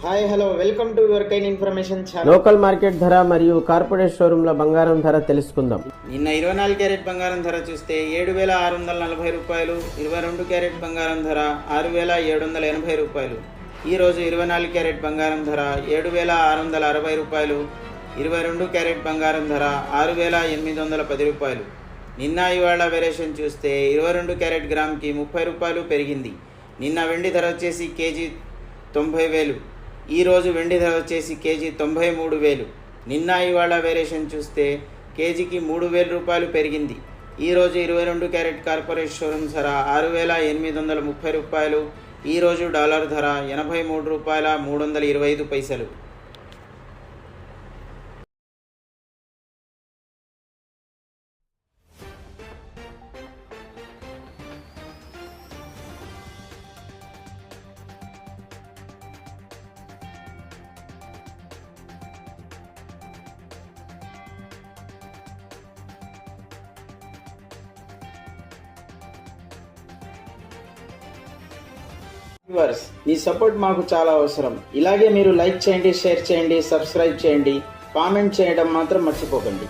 Hi hello welcome to your kine information channel. Local market ధర మరియు corporate షోరూమ్ల బంగారం ధర తెలుసుకుందాం. నిన్న 24 క్యారెట్ బంగారం ధర చూస్తే 7,640 రూపాయలు, 22 క్యారెట్ బంగారం ధర 6,780 రూపాయలు. ఈరోజు 24 క్యారెట్ బంగారం ధర 7,660 రూపాయలు, 22 క్యారెట్ బంగారం ధర 6,810 రూపాయలు. నిన్న ఇవాళ వేరియేషన్ చూస్తే 22 క్యారెట్ గ్రామ్కి 30 రూపాయలు పెరిగింది. నిన్న వెండి ధర వచ్చేసి కేజీ 90,000, ఈరోజు వెండి ధర వచ్చేసి కేజీ 93,000. నిన్న ఇవాళ వేరియేషన్ చూస్తే కేజీకి 3,000 రూపాయలు పెరిగింది. ఈరోజు 22 క్యారెట్ కార్పొరేట్ షోరూమ్ ధర 6,830 రూపాయలు. ఈరోజు డాలర్ ధర 83 రూపాయల 325 పైసలు. మీ సపోర్ట్ మాకు చాలా అవసరం. ఇలాగే మీరు లైక్ చేయండి, షేర్ చేయండి, సబ్స్క్రైబ్ చేయండి, కామెంట్ చేయడం మాత్రం మర్చిపోకండి.